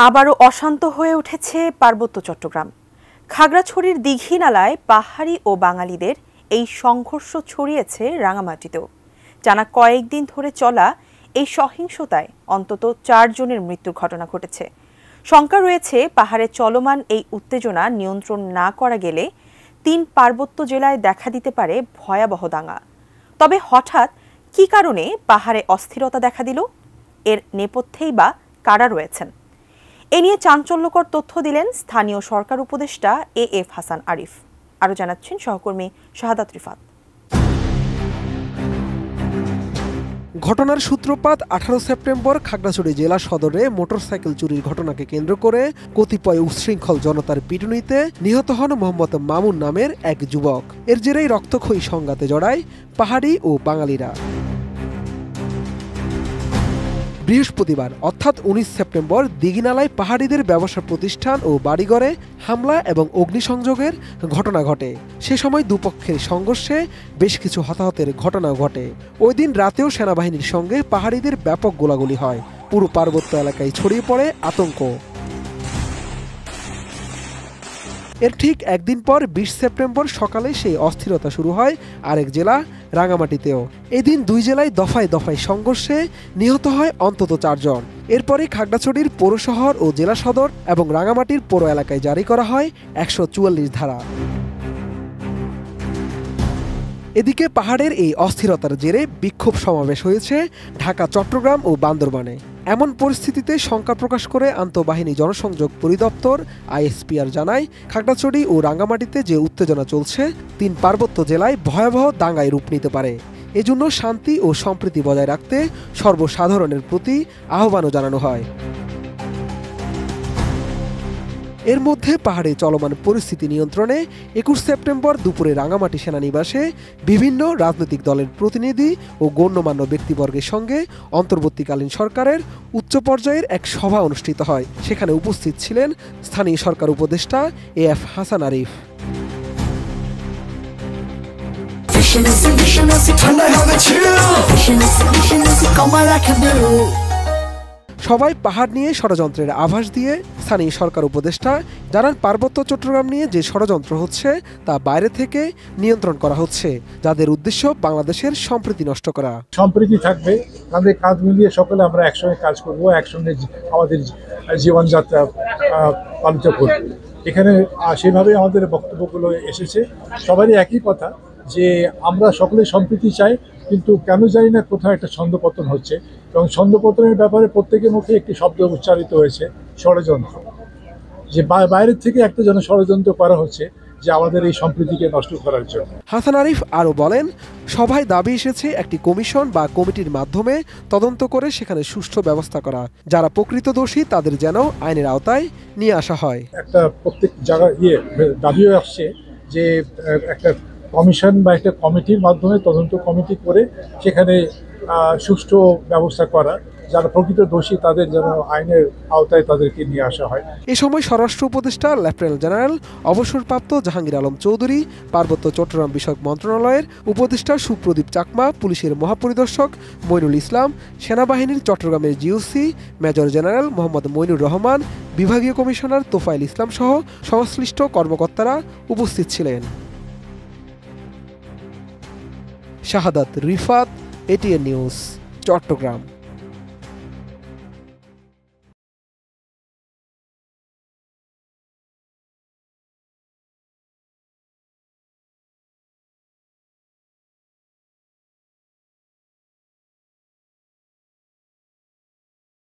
আবারও অশান্ত হয়ে উঠেছে পার্বত্য চট্টগ্রাম। খাগড়াছড়ির দীঘিনালায় পাহাড়ি ও বাঙালিদের এই সংঘর্ষ ছড়িয়েছে রাঙামাটিতেও। টানা কয়েকদিন ধরে চলা এই সহিংসতায় অন্তত 4 জনের মৃত্যুর ঘটনা ঘটেছে। শঙ্কা রয়েছে পাহাড়ে চলমান এই উত্তেজনা নিয়ন্ত্রণ না করা গেলে 3 পার্বত্য জেলায় দেখা দিতে পারে ভয়াবহ দাঙ্গা। তবে হঠাৎ কী কারণে পাহাড়ে অস্থিরতা দেখা দিল, এর নেপথ্যেই বা কারা রয়েছেন, এ নিয়ে চাঞ্চল্যকর তথ্য দিলেন স্থানীয় সরকার উপদেষ্টা এএফ হাসান আরিফ। আরও জানাচ্ছেন সহকর্মী শাহাদাত রিফাত। ঘটনার সূত্রপাত 18 সেপ্টেম্বর খাগড়াছড়ি জেলা সদরে মোটরসাইকেল চুরির ঘটনাকে কেন্দ্র করে কতিপয় উচ্ছৃঙ্খল জনতার পিটুনিতে নিহত হন মোহাম্মদ মামুন নামের এক যুবক। এর জেরেই রক্তক্ষয়ী সংঘাতে জড়ায় পাহাড়ি ও বাঙালিরা। বৃহস্পতিবার অর্থাৎ 19 সেপ্টেম্বর দীঘিনালায় পাহাড়িদের ব্যবসা প্রতিষ্ঠান ও বাড়িঘরে হামলা এবং অগ্নিসংযোগের ঘটনা ঘটে। সে সময় দুপক্ষের সংঘর্ষে বেশ কিছু হতাহতের ঘটনা ঘটে। ওই দিন রাতেও সেনাবাহিনীর সঙ্গে পাহাড়িদের ব্যাপক গোলাগুলি হয়। পুরো পার্বত্য এলাকায় ছড়িয়ে পড়ে আতঙ্ক। এর ঠিক একদিন পর 20 সেপ্টেম্বর সকালে সেই অস্থিরতা শুরু হয় আরেক জেলা রাঙামাটিতেও। এদিন 2 জেলায় দফায় দফায় সংঘর্ষে নিহত হয় অন্তত 4 জন। এরপরে খাগড়াছড়ির পৌর শহর ও জেলা সদর এবং রাঙামাটির পৌর এলাকায় জারি করা হয় 144 ধারা। এদিকে পাহাড়ের এই অস্থিরতার জেরে বিক্ষোভ সমাবেশ হয়েছে ঢাকা, চট্টগ্রাম ও বান্দরবানে। এমন পরিস্থিতিতে শঙ্কা প্রকাশ করে আন্তঃবাহিনী জনসংযোগ পরিদপ্তর আইএসপিআর জানায়, খাগড়াছড়ি ও রাঙ্গামাটিতে যে উত্তেজনা চলছে 3 পার্বত্য জেলায় ভয়াবহ দাঙ্গায় রূপ নিতে পারে। এজন্য শান্তি ও সম্প্রীতি বজায় রাখতে সর্বসাধারণের প্রতি আহ্বানও জানানো হয়। এর মধ্যে পাহাড়ে চলমান পরিস্থিতি নিয়ন্ত্রণে 21 সেপ্টেম্বর দুপুরে রাঙামাটি সেনানিবাসে বিভিন্ন রাজনৈতিক দলের প্রতিনিধি ও গণ্যমান্য ব্যক্তিবর্গের সঙ্গে অন্তর্বর্তীকালীন সরকারের উচ্চ পর্যায়ের এক সভা অনুষ্ঠিত হয়। সেখানে উপস্থিত ছিলেন স্থানীয় সরকার উপদেষ্টা এএফ হাসান আরিফ। সবাই পাহাড় নিয়ে ষড়যন্ত্রের আভাস দিয়ে স্থানীয় সরকার উপদেষ্টা জানান, পার্বত্য চট্টগ্রাম নিয়ে যে ষড়যন্ত্র হচ্ছে তা বাইরে থেকে নিয়ন্ত্রণ করা হচ্ছে, যাদের উদ্দেশ্য বাংলাদেশের সম্প্রীতি নষ্ট করা। সম্প্রীতি থাকবে, আমাদের কাঁধ মিলিয়ে সকলে আমরা একসঙ্গে কাজ করব, একসঙ্গে আমাদের জীবনযাত্রা পালিত করব। এখানে সেভাবে আমাদের বক্তব্যগুলো এসেছে। সবারই একই কথা যে আমরা সকলে সম্প্রীতি চাই, কিন্তু কেন জানি না কোথাও একটা ছন্দপতন হচ্ছে, এবং ছন্দপতনের ব্যাপারে প্রত্যেকের মুখে একটি শব্দ উচ্চারিত হয়েছে, ষড়যন্ত্র। যে বাইরের থেকে একটা যেন ষড়যন্ত্র করা হচ্ছে যে আমাদের এই সম্প্রীতিকে নষ্ট করার জন্য। হাসান আরিফ আরও বলেন, সভায় দাবি এসেছে একটি কমিশন বা কমিটির মাধ্যমে তদন্ত করে সেখানে সুষ্ঠু ব্যবস্থা করা। যারা প্রকৃত দোষী তাদের যেন আইনের আওতায় নিয়ে আসা হয়। একটা প্রত্যেক জায়গায় দাবিও আসছে যে একটা কমিশন বা একটা কমিটির মাধ্যমে তদন্ত কমিটি করে সেখানে সুষ্ঠু ব্যবস্থা করা, যারা প্রকৃত দোষী তাদের যেন আইনের আওতায় তাদেরকে নিয়ে আসা হয়। এ সময় স্বরাষ্ট্র উপদেষ্টা লেফটেন্যান্ট জেনারেল অবসরপ্রাপ্ত জাহাঙ্গীর আলম চৌধুরী, পার্বত্য চট্টগ্রাম বিষয়ক মন্ত্রণালয়ের উপদেষ্টা সুপ্রদীপ চাকমা, পুলিশের মহাপরিদর্শক মইনুল ইসলাম, সেনাবাহিনীর চট্টগ্রামের GOC major general Mohammad Moinur Rahman, বিভাগীয় কমিশনার তোফায়েল ইসলাম সহ সংশ্লিষ্ট কর্মকর্তারা উপস্থিত ছিলেন। শাহাদাত রিফাত, এটিএন নিউজ, চট্টগ্রাম।